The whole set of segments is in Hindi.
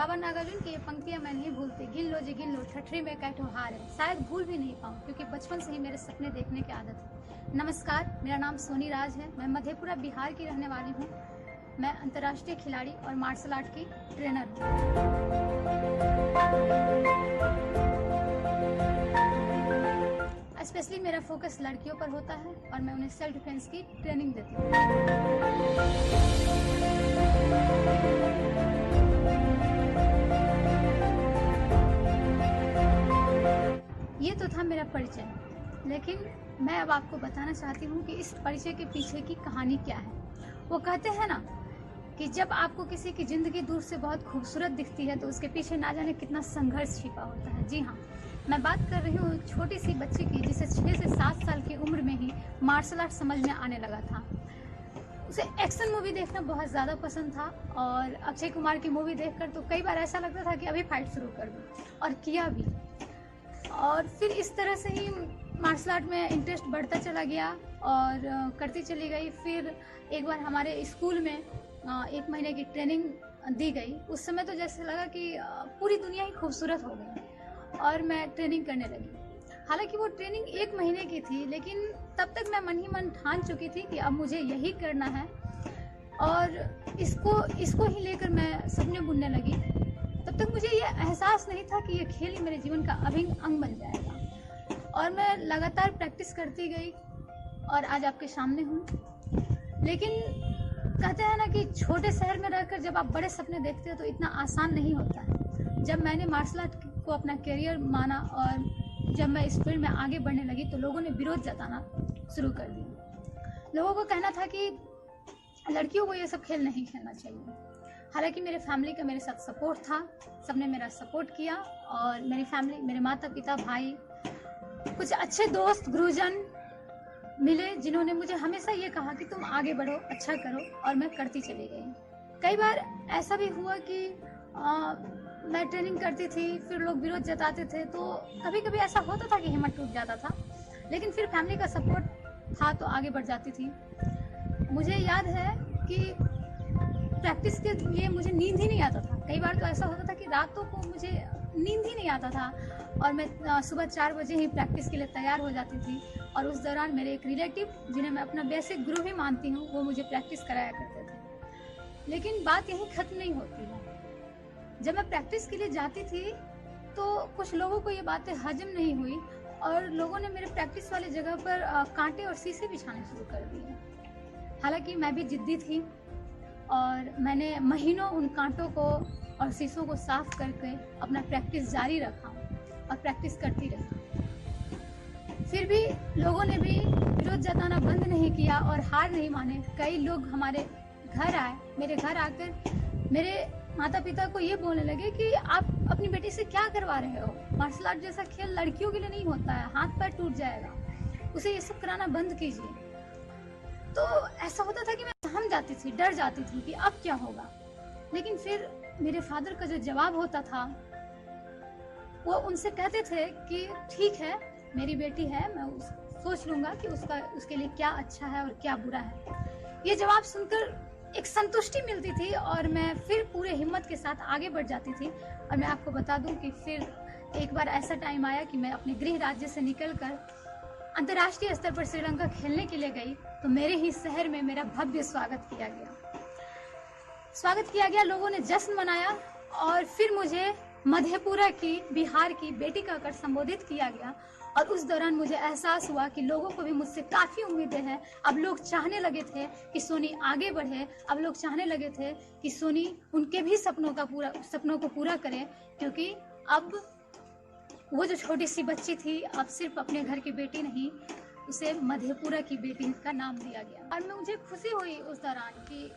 बाबा नागार्जुन की ये पंक्तियां मैं नहीं भूलती। गिन लो जी गिन लो, ठठरी में कैठो हार है। शायद भूल भी नहीं पाऊँ क्योंकि बचपन से ही मेरे सपने देखने की आदत है। नमस्कार, मेरा नाम सोनी राज है। मैं मधेपुरा बिहार की रहने वाली हूँ। मैं अंतर्राष्ट्रीय खिलाड़ी और मार्शल आर्ट की ट्रेनर हूँ। स्पेशली मेरा फोकस लड़कियों पर होता है और मैं उन्हें सेल्फ डिफेंस की ट्रेनिंग देती हूँ। ये तो था मेरा परिचय, लेकिन मैं अब आपको बताना चाहती हूँ कि इस परिचय के पीछे की कहानी क्या है। वो कहते हैं ना कि जब आपको किसी की जिंदगी दूर से बहुत खूबसूरत दिखती है तो उसके पीछे ना जाने कितना संघर्ष छिपा होता है। जी हाँ, मैं बात कर रही हूँ एक छोटी सी बच्ची की जिसे 6 से 7 साल की उम्र में ही मार्शल आर्ट समझ में आने लगा था। उसे एक्शन मूवी देखना बहुत ज़्यादा पसंद था और अक्षय कुमार की मूवी देखकर तो कई बार ऐसा लगता था कि अभी फाइट शुरू कर दूँ, और किया भी। और फिर इस तरह से ही मार्शल आर्ट में इंटरेस्ट बढ़ता चला गया और करती चली गई। फिर एक बार हमारे स्कूल में 1 महीने की ट्रेनिंग दी गई। उस समय तो जैसे लगा कि पूरी दुनिया ही खूबसूरत हो गई और मैं ट्रेनिंग करने लगी। हालांकि वो ट्रेनिंग 1 महीने की थी, लेकिन तब तक मैं मन ही मन ठान चुकी थी कि अब मुझे यही करना है और इसको ही लेकर मैं सपने बुनने लगी। तब तक मुझे ये एहसास नहीं था कि ये खेल ही मेरे जीवन का अभिन्न अंग बन जाएगा। और मैं लगातार प्रैक्टिस करती गई और आज आपके सामने हूँ। लेकिन कहते हैं ना कि छोटे शहर में रहकर जब आप बड़े सपने देखते हो तो इतना आसान नहीं होता है। जब मैंने मार्शल आर्ट को अपना करियर माना और जब मैं इस फील्ड में आगे बढ़ने लगी तो लोगों ने विरोध जताना शुरू कर दिया। लोगों को कहना था कि लड़कियों को ये सब खेल नहीं खेलना चाहिए। हालांकि मेरे फैमिली का मेरे साथ सपोर्ट था, सबने मेरा सपोर्ट किया और मेरी फैमिली, मेरे माता पिता, भाई, कुछ अच्छे दोस्त, गुरुजन मिले जिन्होंने मुझे हमेशा ये कहा कि तुम आगे बढ़ो, अच्छा करो, और मैं करती चली गई। कई बार ऐसा भी हुआ कि मैं ट्रेनिंग करती थी, फिर लोग विरोध जताते थे, तो कभी कभी ऐसा होता था कि हिम्मत टूट जाता था, लेकिन फिर फैमिली का सपोर्ट था तो आगे बढ़ जाती थी। मुझे याद है कि प्रैक्टिस के लिए मुझे नींद ही नहीं आता था। कई बार तो ऐसा होता था कि रातों को मुझे नींद ही नहीं आता था और मैं सुबह 4 बजे ही प्रैक्टिस के लिए तैयार हो जाती थी। और उस दौरान मेरे एक रिलेटिव, जिन्हें मैं अपना बेसिक गुरु भी मानती हूँ, वो मुझे प्रैक्टिस कराया करते थे। लेकिन बात यहीं खत्म नहीं होती है। जब मैं प्रैक्टिस के लिए जाती थी तो कुछ लोगों को ये बातें हजम नहीं हुई और लोगों ने मेरे प्रैक्टिस वाली जगह पर कांटे और शीशे बिछाने शुरू कर दिए। हालांकि मैं भी जिद्दी थी और मैंने महीनों उन कांटों को और शीशों को साफ करके अपना प्रैक्टिस जारी रखा और प्रैक्टिस करती रही। फिर भी लोगों ने भी विरोध जताना बंद नहीं किया और हार नहीं माने। कई लोग हमारे घर आए, मेरे घर आकर मेरे माता पिता को ये बोलने लगे कि आप अपनी बेटी से क्या करवा रहे हो, मार्शल आर्ट जैसा खेल लड़कियों के लिए नहीं होता है, हाथ पैर टूट जाएगा, उसे ये सब कराना बंद कीजिए। तो ऐसा होता था कि मैं थम जाती थी, डर जाती थी कि अब क्या होगा। लेकिन फिर मेरे फादर का जो जवाब होता था वो उनसे कहते थे कि ठीक है, मेरी बेटी है, मैं सोच लूंगा कि उसके लिए क्या अच्छा है और क्या बुरा है। ये जवाब सुनकर एक संतुष्टि मिलती थी और मैं फिर पूरे हिम्मत के साथ आगे बढ़ जाती थी। और मैं आपको बता दूं कि फिर एक बार ऐसा टाइम आया कि मैं अपने गृह राज्य से निकलकर अंतर्राष्ट्रीय स्तर पर श्रीलंका खेलने के लिए गई तो मेरे ही शहर में मेरा भव्य स्वागत किया गया। लोगों ने जश्न मनाया और फिर मुझे मधेपुरा की, बिहार की बेटी कहकर संबोधित किया गया। और उस दौरान मुझे एहसास हुआ कि लोगों को भी मुझसे काफी उम्मीदें हैं। अब लोग चाहने लगे थे कि सोनी आगे बढ़े, अब लोग चाहने लगे थे कि सोनी उनके भी सपनों को पूरा करे, क्योंकि अब वो जो छोटी सी बच्ची थी अब सिर्फ अपने घर की बेटी नहीं, उसे मधेपुरा की बेटी का नाम दिया गया। और मुझे खुशी हुई उस दौरान कि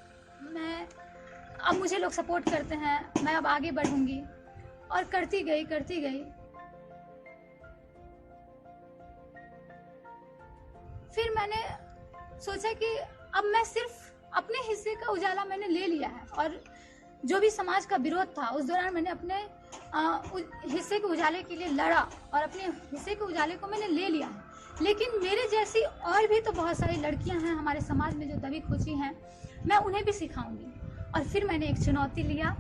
अब मुझे लोग सपोर्ट करते हैं, मैं अब आगे बढ़ूंगी। और करती गई। फिर मैंने सोचा कि अब मैं सिर्फ अपने हिस्से का उजाला मैंने ले लिया है और जो भी समाज का विरोध था उस दौरान मैंने अपने हिस्से के उजाले के लिए लड़ा और अपने हिस्से के उजाले को मैंने ले लिया है। लेकिन मेरे जैसी और भी तो बहुत सारी लड़कियां हैं हमारे समाज में जो दबी खुची हैं, मैं उन्हें भी सिखाऊंगी। और फिर मैंने एक चुनौती लिया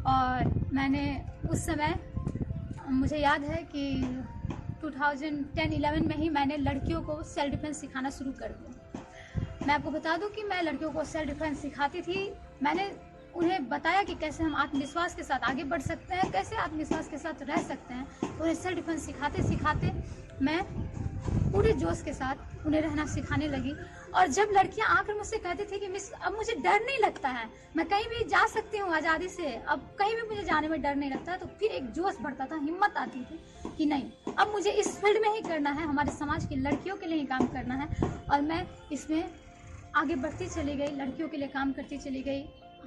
और मैंने उस समय, मुझे याद है कि 2010-11 में ही मैंने लड़कियों को सेल्फ डिफेंस सिखाना शुरू कर दिया। मैं आपको बता दूं कि मैं लड़कियों को सेल्फ डिफेंस सिखाती थी। मैंने उन्हें बताया कि कैसे हम आत्मविश्वास के साथ आगे बढ़ सकते हैं, कैसे आत्मविश्वास के साथ रह सकते हैं। तो उन्हें सेल्फ डिफेंस सिखाते सिखाते मैं पूरे जोश के साथ उन्हें रहना सिखाने लगी। और जब लड़कियां आकर मुझसे कहती थी कि मिस अब मुझे डर नहीं लगता है, मैं कहीं भी जा सकती हूँ आज़ादी से, अब कहीं भी मुझे जाने में डर नहीं लगता है, तो फिर एक जोश बढ़ता था, हिम्मत आती थी कि नहीं, अब मुझे इस फील्ड में ही करना है, हमारे समाज की लड़कियों के लिए ही काम करना है। और मैं इसमें आगे बढ़ती चली गई, लड़कियों के लिए काम करती चली गई।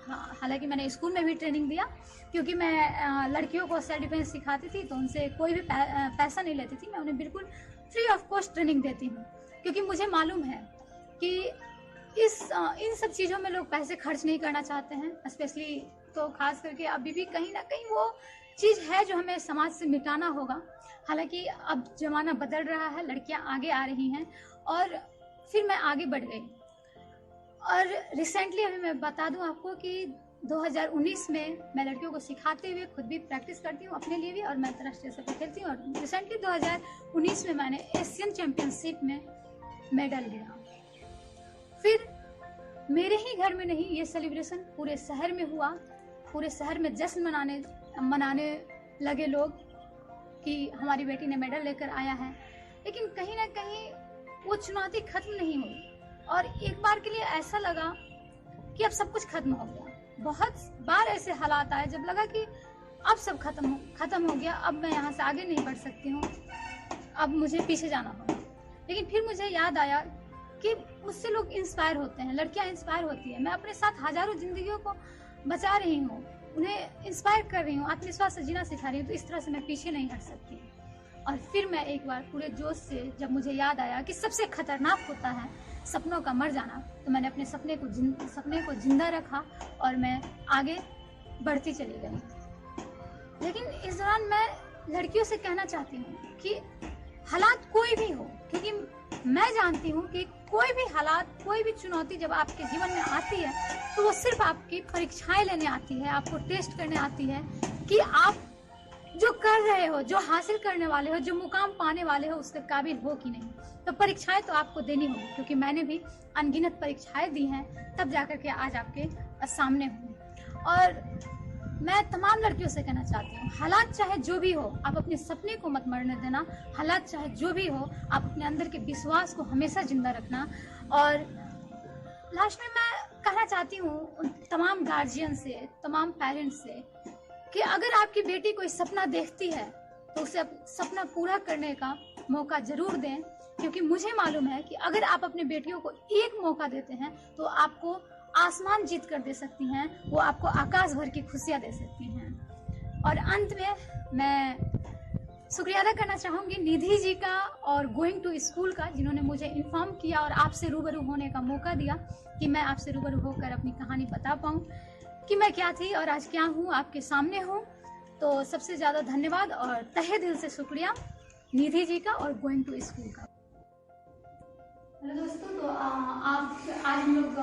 हालांकि मैंने स्कूल में भी ट्रेनिंग दिया, क्योंकि मैं लड़कियों को सेल्फ डिफेंस सिखाती थी तो उनसे कोई भी पैसा नहीं लेती थी। मैं उन्हें बिल्कुल फ्री ऑफ कॉस्ट ट्रेनिंग देती हूँ, क्योंकि मुझे मालूम है कि इन सब चीज़ों में लोग पैसे खर्च नहीं करना चाहते हैं। स्पेशली तो खास करके अभी भी कहीं ना कहीं वो चीज़ है जो हमें समाज से मिटाना होगा। हालांकि अब ज़माना बदल रहा है, लड़कियां आगे आ रही हैं और फिर मैं आगे बढ़ गई। और रिसेंटली अभी मैं बता दूं आपको कि 2019 में मैं लड़कियों को सिखाते हुए खुद भी प्रैक्टिस करती हूँ अपने लिए भी, और मैं अंतर्राष्ट्रीय स्तर पर खेलती हूँ। और रिसेंटली 2019 में मैंने एशियन चैंपियनशिप में मेडल लिया। फिर मेरे ही घर में नहीं, ये सेलिब्रेशन पूरे शहर में हुआ। पूरे शहर में जश्न मनाने लगे लोग कि हमारी बेटी ने मेडल लेकर आया है। लेकिन कहीं ना कहीं वो चुनौती खत्म नहीं हुई और एक बार के लिए ऐसा लगा कि अब सब कुछ खत्म हो गया। बहुत बार ऐसे हालात आए जब लगा कि अब सब खत्म हो गया, अब मैं यहाँ से आगे नहीं बढ़ सकती हूँ, अब मुझे पीछे जाना होगा। लेकिन फिर मुझे याद आया कि मुझसे लोग इंस्पायर होते हैं, लड़कियां इंस्पायर होती है। मैं अपने साथ हजारों जिंदगियों को बचा रही हूँ, उन्हें इंस्पायर कर रही हूँ, आत्मविश्वास से जीना सिखा रही हूँ, तो इस तरह से मैं पीछे नहीं हट सकती। और फिर मैं एक बार पूरे जोश से, जब मुझे याद आया कि सबसे खतरनाक होता है सपनों का मर जाना, तो मैंने अपने सपने को जिंदा रखा और मैं आगे बढ़ती चली गई। लेकिन इस दौरान मैं लड़कियों से कहना चाहती हूँ कि हालात कोई भी हो, क्योंकि मैं जानती हूँ कि कोई भी हालात, कोई भी चुनौती जब आपके जीवन में आती है तो वो सिर्फ आपकी परीक्षाएं लेने आती है, आपको टेस्ट करने आती है कि आप जो कर रहे हो, जो हासिल करने वाले हो, जो मुकाम पाने वाले हो, उसके काबिल हो कि नहीं। तो परीक्षाएं तो आपको देनी होगी, क्योंकि मैंने भी अनगिनत परीक्षाएं दी हैं, तब जाकर के आज आपके सामने हूँ। और मैं तमाम लड़कियों से कहना चाहती हूँ, हालात चाहे जो भी हो, आप अपने सपने को मत मरने देना। हालात चाहे जो भी हो, आप अपने अंदर के विश्वास को हमेशा जिंदा रखना। और लास्ट में मैं कहना चाहती हूँ तमाम गार्जियन से, तमाम पेरेंट्स से, कि अगर आपकी बेटी कोई सपना देखती है तो उसे सपना पूरा करने का मौका जरूर दें, क्योंकि मुझे मालूम है कि अगर आप अपने बेटियों को एक मौका देते हैं तो आपको आसमान जीत कर दे सकती हैं, वो आपको आकाश भर की खुशियां दे सकती हैं। और अंत में मैं शुक्रिया अदा करना चाहूंगी निधि जी का और गोइंग टू स्कूल का, जिन्होंने मुझे इन्फॉर्म किया और आपसे रूबरू होने का मौका दिया कि मैं आपसे रूबरू होकर अपनी कहानी बता पाऊँ कि मैं क्या थी और आज क्या हूँ, आपके सामने हूँ। तो सबसे ज़्यादा धन्यवाद और तहे दिल से शुक्रिया निधि जी का और गोइंग टू स्कूल का। हेलो दोस्तों, तो आज हम लोग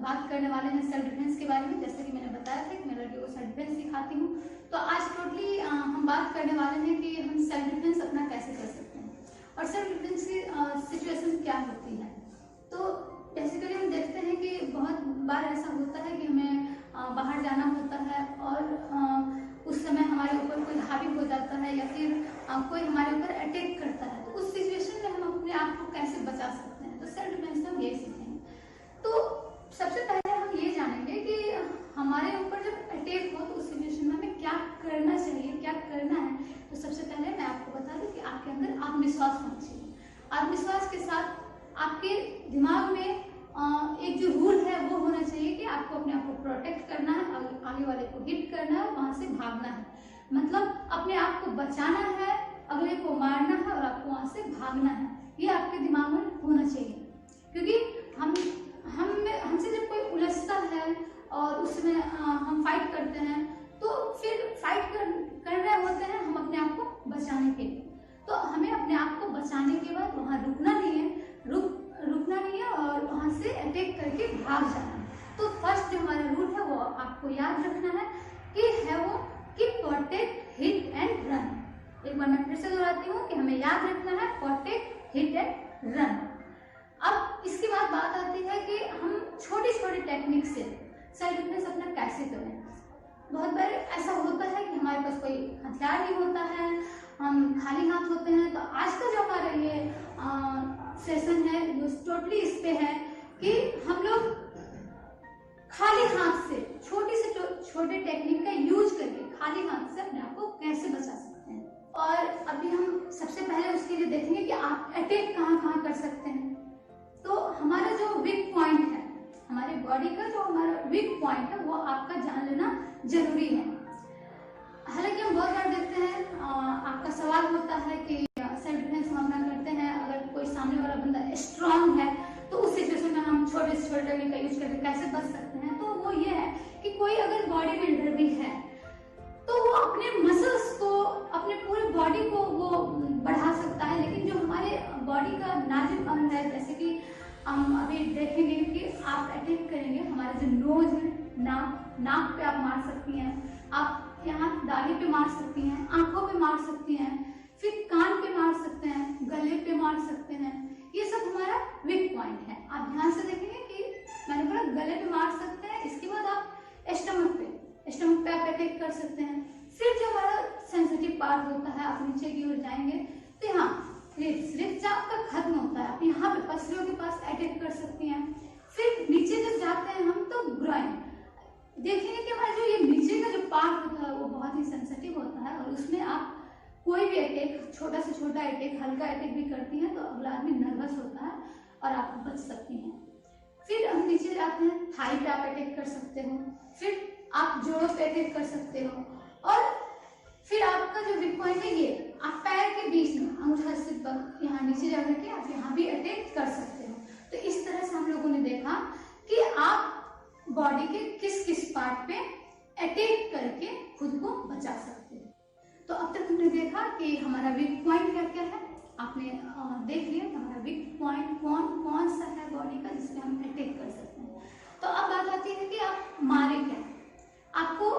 बात करने वाले हैं सेल्फ डिफेंस के बारे में। जैसे कि मैंने बताया था कि मैं लड़कियों को सेल्फ डिफेंस सिखाती हूँ, तो आज टोटली हम बात करने वाले हैं कि हम सेल्फ डिफेंस अपना कैसे कर सकते हैं और सेल्फ डिफेंस की सिचुएशन क्या होती है। तो बेसिकली हम देखते हैं कि बहुत बार ऐसा होता है कि हमें बाहर जाना होता है और उस समय हमारे ऊपर कोई हावी हो जाता है या फिर कोई हमारे ऊपर अटैक करता है, तो उस सिचुएशन में हम अपने आप को कैसे बचा सकते हैं। तो सेल्फ डिफेंस हम ये सीखेंगे। तो सबसे पहले हम ये जानेंगे कि हमारे ऊपर जब अटैक हो तो उस सिचुएशन में हमें क्या करना चाहिए, क्या करना है। तो सबसे पहले मैं आपको बता दूं कि आपके अंदर आत्मविश्वास होना चाहिए। आत्मविश्वास के साथ आपके दिमाग में एक जो रूल है वो होना चाहिए कि आपको अपने आप को प्रोटेक्ट करना है, आगे वाले को हिट करना है, वहां से भागना है। मतलब अपने आप को बचाना है, अगले को मारना है और आपको वहां से भागना है। ये आपके दिमाग में होना चाहिए, क्योंकि हमसे जब कोई उलझता है और उसमें हम फाइट करते हैं तो फिर फाइट कर रहे होते हैं हम अपने आप को बचाने के लिए। तो हमें अपने आप को बचाने के बाद वहां रुकना नहीं है, रुकना नहीं है और वहां से अटैक करके भाग जाना है। तो फर्स्ट फर्स्ट जो हमारा रूल है वो आपको याद रखना है कि है वो कि प्रोटेक्ट, हिट एंड रन। एक बार मैं फिर से दोहराती हूँ कि हमें याद रखना है प्रोटेक्ट, हिट एंड रन। अब इसके बाद बात आती है कि हम छोटी छोटी टेक्निक से सेल्फ डिफेंस अपना कैसे करें। बहुत बार ऐसा होता है कि हमारे पास कोई हथियार नहीं होता है, हम खाली हाथ होते हैं। तो आज का जो हमारा ये सेशन है वो टोटली इस पे है कि हम लोग खाली हाथ से छोटे टेक्निक का यूज करके खाली हाथ से अपने आप को कैसे बचा सकते हैं। और अभी हम सबसे पहले उसके लिए देखेंगे कि आप अटैक कहाँ कहाँ कर सकते हैं। तो हमारा जो वीक पॉइंट है, हमारे बॉडी का जो हमारा वीक पॉइंट है वो आपका जान लेना जरूरी है। हालांकि हम बहुत बार देखते हैं आपका सवाल होता है कि सेल्फ डिफेंस हम अपना करते हैं, अगर कोई सामने वाला बंदा स्ट्रांग है तो उस सिचुएशन में हम छोटे से छोटे टेक्निक का यूज करके कैसे बच सकते हैं। तो वो ये है कि कोई अगर बॉडी बिल्डर भी है तो वो अपने मसल्स को, अपने पूरे बॉडी को वो बढ़ा सकता है, लेकिन जो हमारे बॉडी का नाजुक अंग है, जैसे कि हम अभी देखेंगे कि आप अटैक करेंगे, हमारे जो नोज है, नाक पे आप मार सकती हैं, आप यहाँ दाढ़ी पे मार सकती हैं, आंखों पे मार सकती हैं, फिर कान पे मार सकते हैं, गले पे मार सकते हैं। ये सब हमारा वीक पॉइंट है। आप ध्यान से देखेंगे कि मैंने बोला गले पे मार सकते हैं, इसके बाद आप स्टमक पे आप अटैक कर सकते हैं। फिर जो हमारा सेंसिटिव पार्ट होता है, आप नीचे की ओर जाएंगे तो यहाँ रिप्स आपका खत्म होता है, आप यहाँ पे पसलियों के पास अटैक कर सकती हैं। फिर नीचे जब जाते हैं हम तो ग्रॉइन, देखेंगे कि हमारा जो ये नीचे का जो पार्ट होता है वो बहुत ही सेंसिटिव होता है और उसमें आप कोई भी अटैक, छोटा से छोटा अटैक, हल्का अटैक भी करती हैं तो अगला आदमी नर्वस होता है और आप बच सकती हैं। फिर हम नीचे जाते हैं, थाई पे आप अटैक कर सकते हो, फिर आप जोड़ों पे अटैक कर सकते हो, और फिर आपका जो वीक पॉइंट है ये आप पैर के बीच में अंगूठा से यहाँ नीचे जाकर के आप यहाँ भी अटैक कर सकते हो। तो इस तरह से हम लोगों ने देखा कि आप बॉडी के किस किस पार्ट पे अटैक करके खुद को बचा सकते हैं। तो अब तक हमने देखा कि हमारा वीक पॉइंट क्या क्या है, आपने देख लिया कि हमारा वीक पॉइंट कौन सा है बॉडी का जिसपे हम अटैक कर सकते हैं। तो अब बात आती है कि आप मारे क्या। आपको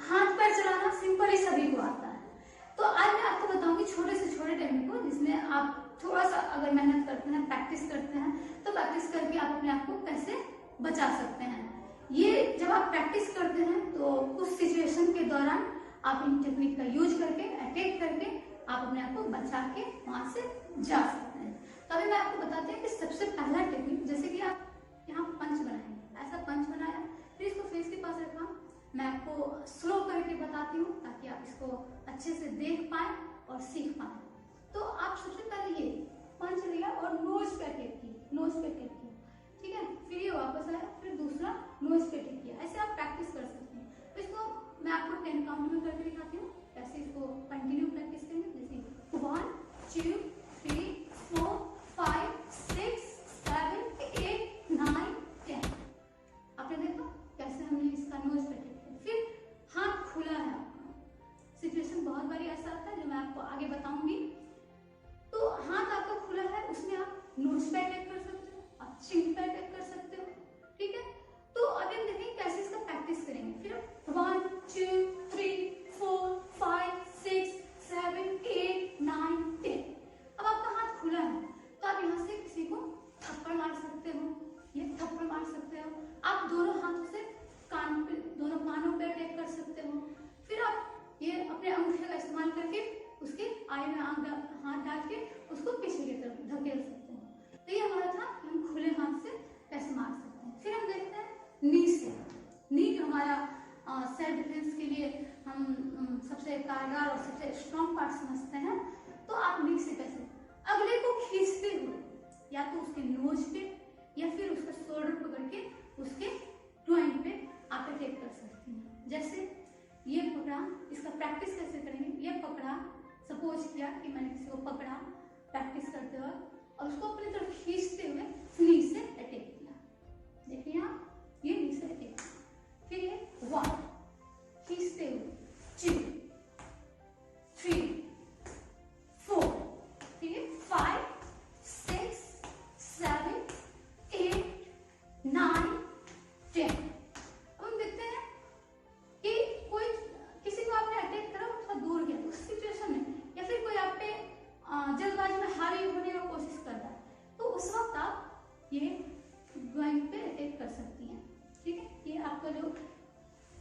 हाथ पैर चलाना सिंपल ही सभी को आता है। तो आज मैं आपको बताऊंगी छोटे से छोटे टेक्निक को जिसमें आप थोड़ा सा अगर मेहनत करते हैं, प्रैक्टिस करते हैं, तो प्रैक्टिस करके आप अपने आप को कैसे बचा सकते हैं। ये जब आप प्रैक्टिस करते हैं तो उस सिचुएशन के दौरान आप इन टेक्निक का यूज करके अटैक करके आप अपने आप को बचा के वहां से जा सकते हैं। तो अभी मैं आपको बताती हूँ कि सबसे पहला टेक्निक, जैसे कि आप यहाँ पंच बनाएंगे, ऐसा पंच बनाया, फिर इसको फेस के पास रखा। मैं आपको स्लो करके बताती हूँ ताकि आप इसको अच्छे से देख पाए और सीख पाए। तो आप सबसे पहले ये पंच लिया और नोज पे अटैक किया, ठीक है। फिर ये वापस आया, फिर दूसरा नोज पे अटैक किया। ऐसे आप प्रैक्टिस कर सकते हैं। तो इसको मैं आपको 10 काउंट में करके दिखाती हूँ, कैसे इसको कंटिन्यू प्रैक्टिस करेंगे। जैसे 1 2 3 4 5 6 7 8 9 10। आपने देखा कैसे हमने इसका नोज पे अटैक किया। फिर हाथ खुला है आपका, सिचुएशन बहुत बारी ऐसा आता है जो मैं आपको आगे बताऊंगी। तो हाथ आपका खुला है, उसमें आप नोज पे अटैक कर सकते हो, आप चिन पे अटैक कर सकते हो, ठीक है। तो अभी हम देखेंगे कैसे इसका प्रैक्टिस करेंगे। फिर 1 2 3 4 5 6 7 8 9 10। अब आपका हाथ खुला है तो आप यहाँ से किसी को थप्पड़ मार सकते हो, ये थप्पड़ मार सकते हो। आप दोनों हाथों से कान पे, दोनों कानों पे अटैक कर सकते हो। फिर आप ये अपने अंगूठे का इस्तेमाल करके उसके आई में हाथ डाल के उसको पीछे की तरफ धकेल सकते हो। तो ये हमारा था कि हम खुले हाथ से कैसे मार सकते हैं। फिर हम देखते हैं नी से। नी जो हमारा सेल्फ डिफेंस के लिए हम सबसे कारगर और सबसे स्ट्रॉन्ग पार्ट समझते हैं। तो आप नी से कैसे अगले को खींचते हुए या तो उसके नोज पे या फिर उसका शोल्डर पकड़ के उसके जॉइंट पे आप अटैक कर सकते हैं। जैसे ये पकड़ा, इसका प्रैक्टिस कैसे करेंगे। ये पकड़ा, सपोज किया कि मैंने किसी को पकड़ा प्रैक्टिस करते हुए और उसको अपनी तरफ खींचते हुए नी से अटैक किया। देखिए आप, ये नी से अटैक। फिर ये 1 खींचते हुए 2 3 4, फिर 5 6 7 8 9 10।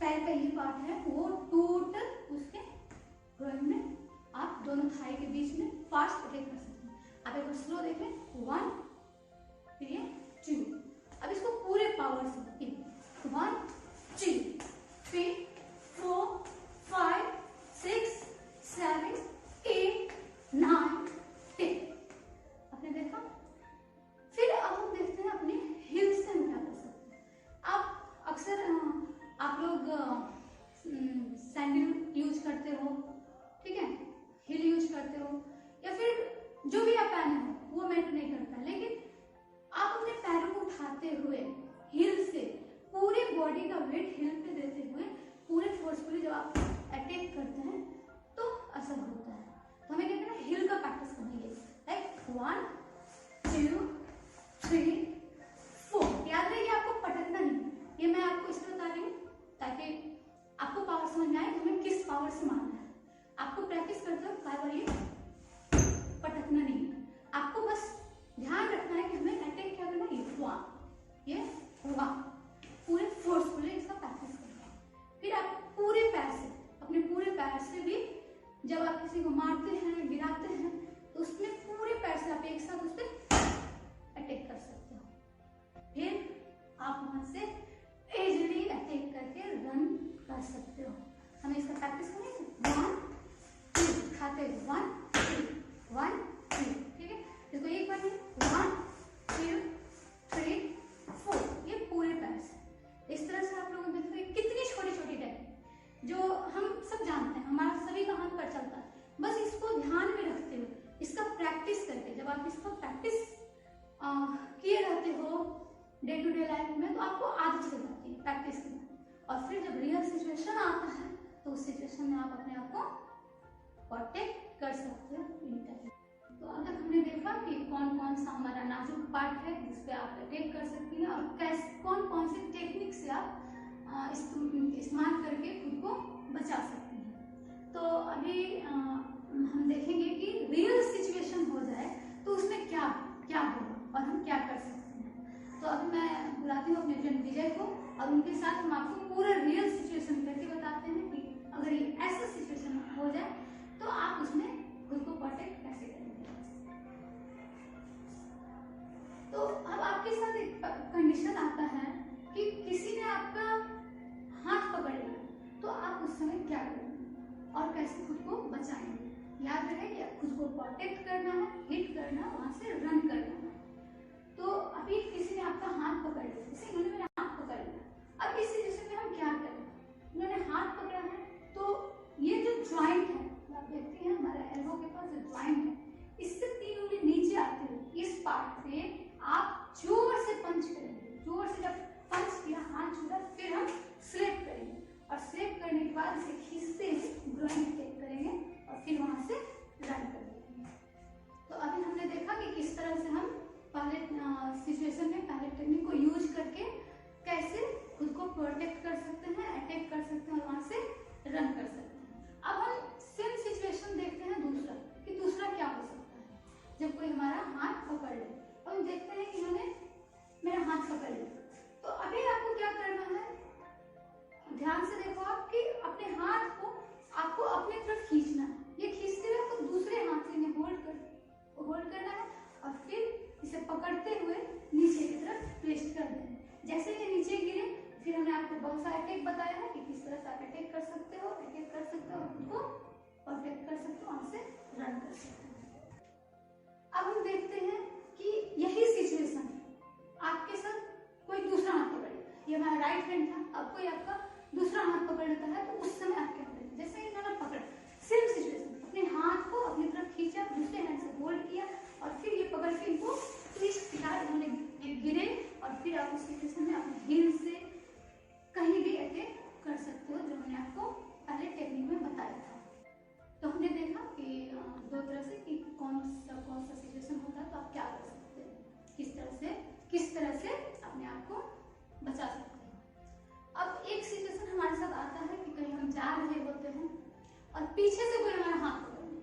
पैर का ये पार्ट है वो टोटल उसके ग्रोइन में आप दोनों थाई के बीच में फास्ट अटैक कर सकते हैं। आप एक बार स्लो देखें, 1 फिर ये 2। अब इसको पूरे पावर से 1 2 3 4 5 6 7 8 9 10। आपने देखा? फिर अब हम देखते हैं अपने हिल से हम क्या कर सकते हैं। आप अक्सर आप लोग सैंडल यूज करते हो, ठीक है, हिल यूज करते हो, या फिर जो भी आप पहने हो वो मैटर नहीं करता, लेकिन आप अपने पैरों को उठाते हुए हिल से पूरे बॉडी का वेट हिल पे देते हुए पूरे फोर्सफुली जब आप अटैक करते हैं तो असर होता है। तो हमें क्या करना है, हिल का प्रैक्टिस करना है। लाइक 1 2 3 4। याद रहे आपको पटकना नहीं, ये मैं आपको इसलिए बता रही हूँ ताकि आपको पावर समझ में आए तुम्हें किस पावर से मारना है। आपको प्रैक्टिस करते हो बार बार ये पटकना नहीं है, आपको बस ध्यान रखना है कि हमें अटैक क्या करना है, ये हुआ पूरे फोर्सफुली इसका प्रैक्टिस करना है। फिर आप पूरे पैर से, अपने पूरे पैर से भी जब आप किसी को मारते हैं गिराते हैं तो उसमें पूरे पैर से आप एक साथ उस पर अटैक कर सकते हो। फिर आप वहां से इजीली अटैक करके रन कर सकते हो। हमें इसका प्रैक्टिस करेंगे 1 2 खाते 1 2 1 2, ठीक है। इसको एक बार 1 2 3 4, ये पूरे पैर से। इस तरह से आप लोगों ने देखो कितनी छोटी छोटी टेक्निक जो हम सब जानते हैं, हमारा सभी का हाथ पर चलता है, बस इसको ध्यान में रखते हुए इसका प्रैक्टिस करके जब आप इसका प्रैक्टिस किए रहते हो डे टू डे लाइफ में तो आपको आदत हो जाती है प्रैक्टिस करना। और फिर जब रियल सिचुएशन आता है तो उस सिचुएशन में आप अपने आप को प्रोटेक्ट कर सकते हो इन टेक्निक। तो अब तक हमने देखा कि कौन कौन सा हमारा नाजुक पार्ट है जिस पे आप अटैक कर सकती हैं और कैसे कौन कौन से टेक्निक से आप इस्तेमाल करके खुद को बचा सकती हैं। तो अभी हम देखेंगे कि रियल सिचुएशन हो जाए तो उसमें क्या क्या होगा और हम क्या कर सकते हैं। तो अभी मैं बुलाती हूँ अपने फ्रेंड विजय को और उनके साथ हम आपको पूरा रियल सिचुएशन करके बताते हैं कि अगर ये ऐसा सिचुएशन हो जाए तो आप उसमें खुद को प्रोटेक्ट कैसे करेंगे। तो अब आपके साथ एक कंडीशन आता है कि किसी ने आपका हाथ पकड़ लिया तो आप उस समय क्या करेंगे और कैसे खुद को बचाएंगे। याद रहे कि खुद को प्रोटेक्ट करना है, हिट करना, वहां से रन करना है। तो अभी किसी ने आपका हाथ पकड़ लिया, जैसे इन्होंने मेरा हाथ पकड़ लिया। अब इस सिचुएशन में हम क्या करें, इन्होंने हाथ पकड़ा है तो ये जो ज्वाइंट है आप देखते हैं हमारा एल्बो के पास जो ज्वाइंट है इससे 3 उंगली नीचे आते हुए इस पार्ट पे आप जोर से पंच करेंगे। जोर से जब पंच किया हाथ छूटा फिर हम स्लैप करेंगे और स्लैप करने के बाद इसे खींचते हुए ग्रोइन अटैक करेंगे और फिर वहां से रन करेंगे। तो अभी हमने देखा कि किस तरह से हम पहले सिचुएशन में पहले टेक्निक को यूज करके कैसे खुद को प्रोटेक्ट कर सकते हैं, अटैक कर सकते हैं और वहां से रन कर सकते हैं। अब हम सेम सिचुएशन देखते हैं दूसरा कि दूसरा क्या हो सकता है जब कोई हमारा हाथ पकड़ ले। और हम देखते हैं कि इन्होंने मेरा हाथ पकड़ लिया तो अभी आपको क्या करना है, ध्यान से देखो आप कि अपने हाथ को आपको अपनी तरफ खींचना है। ये खींचते हुए आपको दूसरे हाथ से होल्ड करना है और फिर इसे पकड़ते हुए नीचे की तरफ प्लेस कर देना है। जैसे ये नीचे गिरे फिर हमने आपको बहुत सारे अटैक बताया है कि किस तरह से आप अटैक कर सकते हो, खुद को प्रोटेक्ट कर सकते हो, वहां से रन कर सकते हो। अब हम देखते हैं कि यही सिचुएशन आपके साथ कोई दूसरा हाथ पकड़ लेता है। ये हमारा राइट हैंड था, अब कोई आपका दूसरा हाथ पकड़ लेता है तो उस समय आप क्या करेंगे। जैसे इन्होंने पकड़ सेम सिचुएशन, अपने हाथ को अपनी तरफ खींचा, दूसरे हैंड से होल्ड किया और फिर ये पकड़ के इनको ट्विस्ट किया, इन्होंने गिरे और फिर आप उस सिचुएशन में अपने हील से कहीं भी अटैक कर सकते हो जो मैंने आपको पहले टेक्निक में बताया था। तो हमने देखा कि दो तरह से कि कौन सा सिचुएशन होता है तो आप क्या कर सकते हैं, किस तरह से अपने आप को बचा सकते हैं। अब एक सिचुएशन हमारे साथ आता है कि कहीं हम जा रहे होते हैं और पीछे से कोई हमारा हाथ पकड़ ले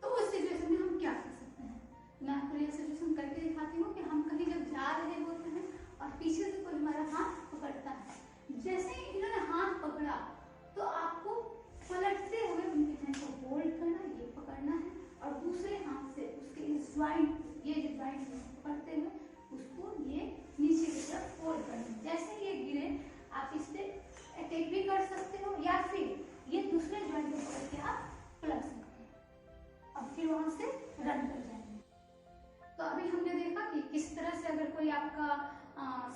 तो उस सिचुएशन में हम क्या कर सकते हैं। मैं आपको ये सिचुएशन करके दिखाती हूँ कि हम कहीं जब जा रहे होते हैं और पीछे से कोई हमारा हाथ पकड़ता है। जैसे ही इन्होंने हाथ पकड़ा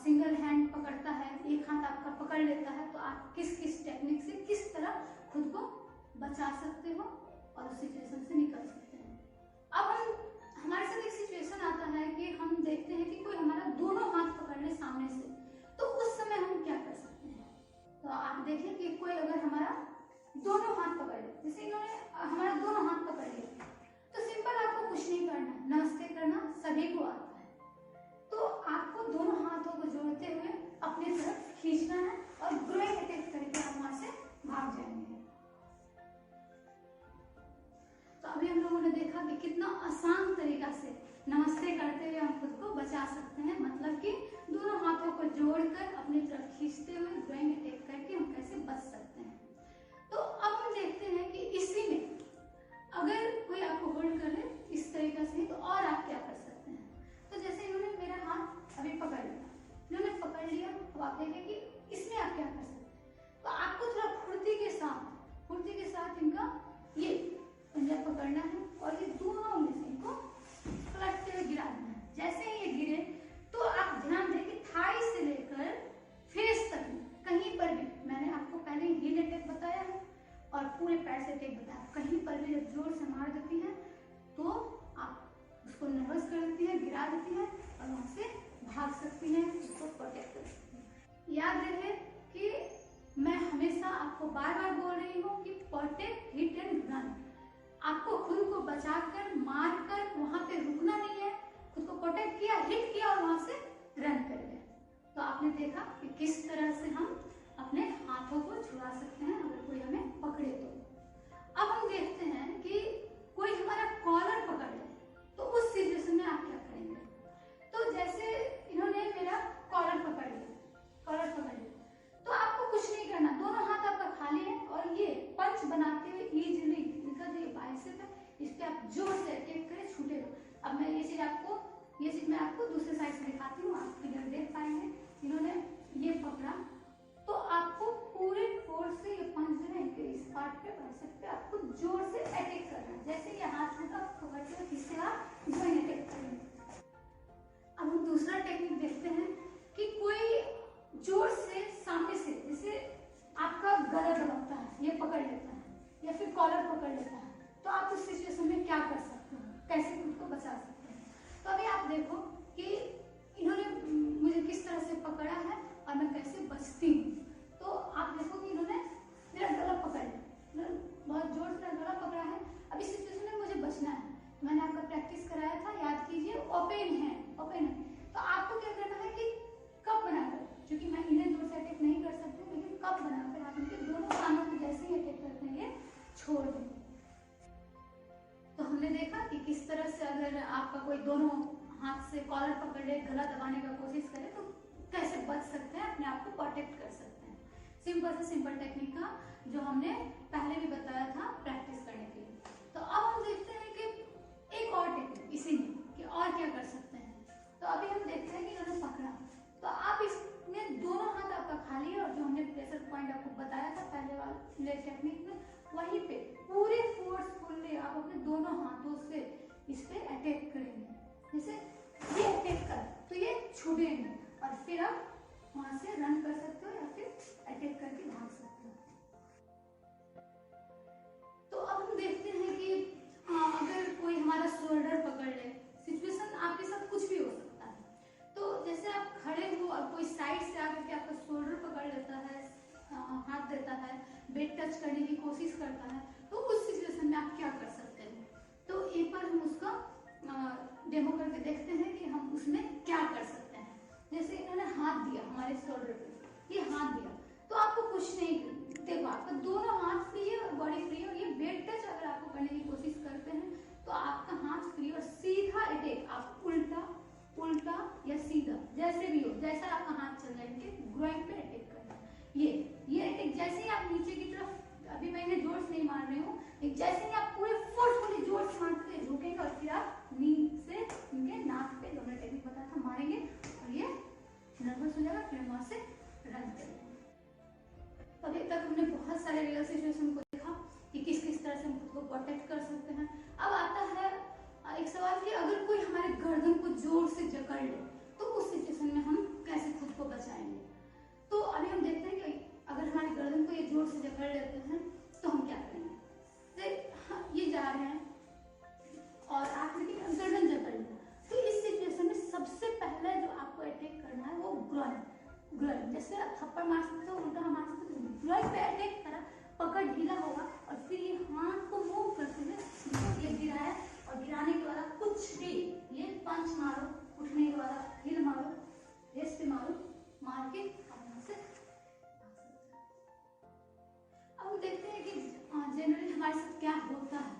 सिंगल हैंड पकड़ता है, एक हाथ आपका पकड़ लेता है, तो आप किस किस टेक्निक से किस तरह खुद को बचा सकते हो और उस सिचुएशन से निकल सकते हैं। अब हमारे साथ एक सिचुएशन आता है कि हम देखते हैं कि कोई हमारा दोनों हाथ पकड़ ले सामने से, तो उस समय हम क्या कर सकते हैं। तो आप देखें कि कोई अगर हमारा दोनों हाथ पकड़ ले, जैसे इन्होंने हमारा दोनों हाथ पकड़ लिया, तो सिंपल आपको कुछ नहीं करना, नमस्ते करना सभी को आता है। तो आपको दोनों हाथों को जोड़ते हुए अपनी तरफ खींचना है और ग्रोइंग अटैक करके आप वहां से भाग जाएंगे। तो अभी हम लोगों ने देखा कि कितना आसान तरीका से नमस्ते करते हुए हम खुद को बचा सकते हैं, मतलब कि दोनों हाथों को जोड़कर अपनी तरफ खींचते हुए ग्रोइंग अटैक करके हम कैसे बच सकते हैं। तो अब हम देखते हैं कि इसी में अगर कोई आपको होल्ड कर ले इस तरीका से, तो और आप क्या कर सकते हैं। तो जैसे इन्होंने मेरा हाथ अभी पकड़ लिया, इन्होंने पकड़ लिया, तो आप देखें कि इसमें आप क्या कर सकते हैं। तो आपको थोड़ा फुर्ती के साथ इनका ये पंजा पकड़ना है और ये दोनों उंगली से इनको पलटते हुए गिरा देना है। जैसे ही ये गिरे तो आप ध्यान दें कि थाई से लेकर फेस तक कहीं पर भी, मैंने आपको पहले हील अटैक बताया है और पूरे पैर से अटैक बताया, कहीं पर भी जब जोर से मार देती है तो आप उसको नर्वस कर देती है, गिरा देती है और वहां से भाग सकती है, उसको प्रोटेक्ट कर सकती है। याद रहे कि मैं हमेशा आपको बार बार बोल रही हूँ कि प्रोटेक्ट, हिट एंड रन। आपको खुद को बचाकर, मारकर वहां पे रुकना नहीं है, खुद को प्रोटेक्ट किया, हिट किया और वहां से रन कर गए। तो आपने देखा कि किस तरह से हम अपने हाथों को छुड़ा सकते हैं अगर कोई हमें पकड़े तो। अब हम देखते हैं कि कोई हमारा कॉलर पकड़ ले, तो उस सिचुएशन में आप क्या करेंगे। तो जैसे इन्होंने मेरा कॉलर पकड़ लिया, तो आपको कुछ नहीं करना, दोनों हाथ आपका खाली है और ये पंच बनाते हुए इजीली इनका जो बाइसेप है इस पे आप जोर से अटैक करें, छूटेगा। अब मैं ये चीज मैं आपको दूसरे साइड से दिखाती हूँ, आप क्लियर देख पाएंगे। इन्होंने ये पकड़ा तो आपको पूरे फोर्स से ये पंच जो है इनके इस पार्ट पे, बाइसेप पे आपको जोर से अटैक करना है। जैसे ये हाथ में आप पकड़ते हो इससे आप ज्वाइन अटैक करेंगे। अब हम दूसरा टेक्निक देखते हैं कि कोई जोर से सामने से, जैसे आपका गला दबाता है, ये पकड़ लेता है या फिर कॉलर पकड़ लेता है, तो आप उस सिचुएशन में क्या कर सकते हो, कैसे खुद को बचा सकते हैं। तो अभी आप देखो कि इन्होंने मुझे किस तरह से पकड़ा है और मैं कैसे बचती हूँ। तो आप देखो कि इन्होंने मेरा गला पकड़ लिया, बहुत जोर से मेरा गला पकड़ा है। अब इस सिचुएशन में मुझे बचना है, मैंने आपका प्रैक्टिस कराया था, याद कीजिए, ओपन है। तो आपको क्या करना है कि कप बनाकर, क्योंकि मैं इन्हें जोर से अटैक नहीं कर सकती, लेकिन कप बनाकर आप इनके दोनों कानों को जैसे ही अटैक करते हैं ये छोड़ देंगे। तो हमने देखा कि किस तरह से अगर आपका कोई दोनों हाथ से कॉलर पकड़ ले, गला दबाने का कोशिश करे, तो कैसे बच सकते हैं, अपने आप को प्रोटेक्ट कर सकते हैं। सिंपल से सिंपल टेक्निक का जो हमने पहले भी बताया था प्रैक्टिस करने के लिए। तो अब हम देखते हैं कि एक और टेक्निक इसी में कि और क्या कर सकते हैं। तो अभी हम देखते हैं कि इन्होंने पकड़ा, तो आप इसमें दोनों हाथ आपका खाली है और जो हमने प्रेशर पॉइंट आपको बताया था पहले वाले टेक्निक में, वहीं पे पूरे फोर्सफुली आप अपने दोनों हाथों से इस पे अटैक करेंगे। जैसे ये अटैक कर तो ये छूटेंगे और फिर आप वहां से रन कर सकते हो या फिर अटैक करके भाग सकते हो। तो अब हम देखते हैं कि अगर कोई हमारा शोल्डर पकड़ ले, सिचुएशन आपके साथ कुछ भी हो सकता है। तो जैसे आप खड़े हो और कोई साइड से आकर के आपका शोल्डर पकड़ लेता है, हाथ देता है, बेड टच करने की कोशिश करता है, तो उस सिचुएशन में आप क्या कर सकते हैं। तो एक बार हम उसका डेमो करके देखते हैं कि हम उसमें क्या कर सकते हैं। जैसे इन्होंने हाथ दिया हमारे शोल्डर पे, ये हाथ दिया, तो आपको कुछ नहीं, देखो आपका दोनों हाथ फ्री है और बॉडी फ्री है, और ये बेड टच अगर आपको करने की कोशिश करते हैं तो आपका हाथ फ्री और सीधा अटैक, आप उल्टा उल्टा या सीधा जैसे भी हो, जैसा आपका हाथ चल रहा है इनके ग्रोइन पे अटैक करना है। ये अटैक जैसे ही आप नीचे की तरफ, अभी मैं इन्हें जोर से नहीं मार रही हूँ, जैसे ही आप पूरे फोर्सफुली जोर से मारते हैं झुकेंगे और फिर आप नी से इनके नाक पे, जो मैंने टेक्निक बताया था, मारेंगे और ये नर्वस हो जाएगा, फिर वहां से रन करेंगे। अभी तक हमने बहुत सारे रियल सिचुएशन को देखा कि किस किस तरह से हम खुद को प्रोटेक्ट कर सकते हैं। अब आता है एक सवाल कि अगर कोई हमारे गर्दन को जोर से जकड़ ले, तो उस सिचुएशन में हम कैसे खुद लेते हैं तो हम क्या करेंगे? ये जा रहे हैं और आप लेकिन गर्दन जकड़ लिया, तो इस सिचुएशन में सबसे पहले जो आपको अटैक करना है वो ग्रोइन। जैसे आप थप्पड़ मार सकते हो, उल्टा मार सकते हो, ग्रोइन पे अटैक करा, पकड़ ढीला होगा और फिर ये हाथ को मूव करते हुए ये गिराया और गिराने के बाद कुछ भी ये पंच मारो, उठने के बाद हिल मारो, रेस पे मारो, मार के यहाँ से भाग सकते हैं। अब हम देखते हैं कि जनरली हमारे साथ क्या होता है।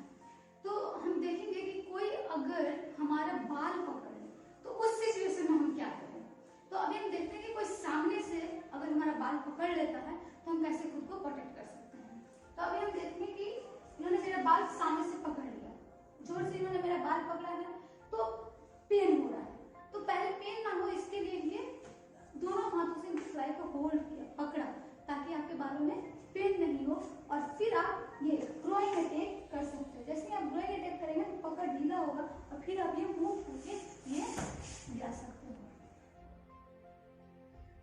तो हम देखेंगे कि कोई अगर हमारा बाल पकड़ ले तो उस सिचुएशन में हम क्या करें। तो अभी हम देखते हैं कि कोई सामने से अगर हमारा बाल पकड़ लेता है तो हम कैसे खुद को प्रोटेक्ट कर सकते हैं। तो अभी हम देखते हैं कि इन्होंने मेरा बाल सामने से पकड़ लिया, जोर से इन्होंने मेरा बाल पकड़ा है तो पेन हो रहा है। तो पहले पेन ना हो इसके लिए ये दोनों हाथों से सिलाई को होल्ड किया, पकड़ा, ताकि आपके बालों में पेन नहीं हो। और फिर आप ये ग्रोइंग अटैक कर सकते हो। जैसे आप ग्रोइंग अटैक करेंगे तो पकड़ ढीला होगा और फिर आप ये मूव करके ये गिरा सकते हो।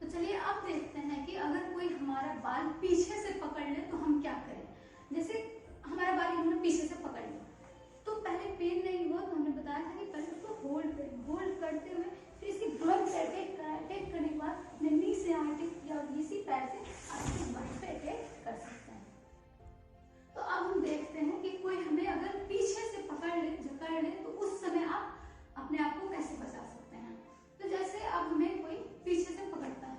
तो चलिए अब देखते हैं कि अगर कोई हमारा बाल पीछे से पकड़ ले तो हम क्या करें। जैसे हमारा बाल इन्होंने पीछे से पकड़ लिया तो पहले पेन नहीं हुआ, तो हमने बताया था कि पहले उसको होल्ड करते हुए फिर इसकी ग्रोइंग पे अटैक करने के बाद नी से अटैक किया और इसी पैर से आप इसके बाल पे अटैक कर सकते हैं। तो अब हम देखते हैं कि कोई हमें अगर पीछे से जकड़ ले तो उस समय आप अपने आप को कैसे बचा सकते हैं। तो जैसे अब हमें कोई पीछे से पकड़ता है,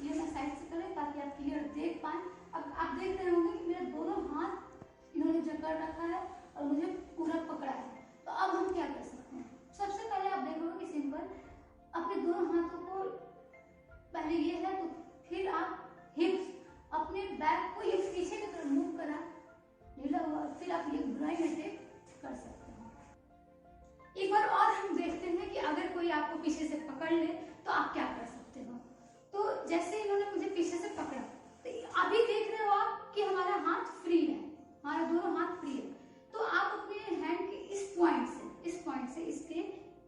ये मैं साइड से करें ताकि आप क्लियर देख पाए। अब आप देख रहे होंगे कि मेरे दोनों हाथ इन्होंने जकड़ रखा है और मुझे पूरा पकड़ा है। तो अब हम क्या कर सकते हैं। सबसे पहले आप देखोगे कि सिंपल अपने दोनों हाथों को पहले ये है तो फिर आप हिप्स अपने बैक को ये पीछे की तरफ मूव करा, ढीला हुआ, फिर आप ये ग्रोइंग अटैक कर सकते हो। एक बार और हम देखते हैं कि अगर कोई आपको पीछे से पकड़ ले तो आप क्या कर सकते हो। तो जैसे इन्होंने मुझे पीछे से पकड़ा तो अभी देख रहे हो आप कि हमारा हाथ फ्री है, हमारा दोनों हाथ फ्री है। तो आप अपने हैंड के इस पॉइंट से इसके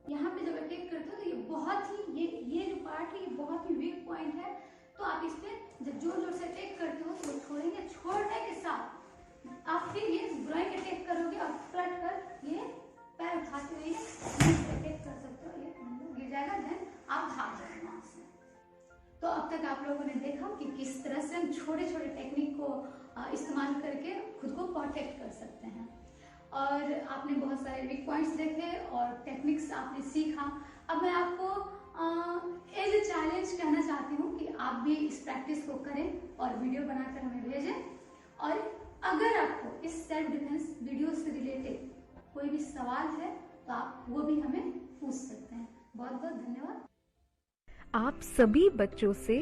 यहाँ पे जब अटैक करते हो तो ये बहुत ही ये जो पार्ट है ये बहुत ही वीक पॉइंट है। तो आप इस पे जब जोर से अटैक करते हो तो छोड़ेंगे, छोड़ने के साथ आप फिर ये ग्रोइंग अटैक करोगे और पलट कर ये पैर उठाते हुए अटैक कर सकते हो। ये गिर जाएगा, देन आप भाग जाएंगे वहां से। तो अब तक आप लोगों ने देखा कि किस तरह से हम छोटे छोटे टेक्निक को इस्तेमाल करके खुद को प्रोटेक्ट कर सकते हैं। और आपने बहुत सारे वीक पॉइंट्स देखे और टेक्निक्स आपने सीखा। अब मैं आपको एज ए चैलेंज कहना चाहती हूँ कि आप भी इस प्रैक्टिस को करें और वीडियो बनाकर हमें भेजें। और अगर आपको इस सेल्फ डिफेंस वीडियो से रिलेटेड कोई भी सवाल है तो आप वो भी हमें पूछ सकते हैं। बहुत बहुत धन्यवाद। आप सभी बच्चों से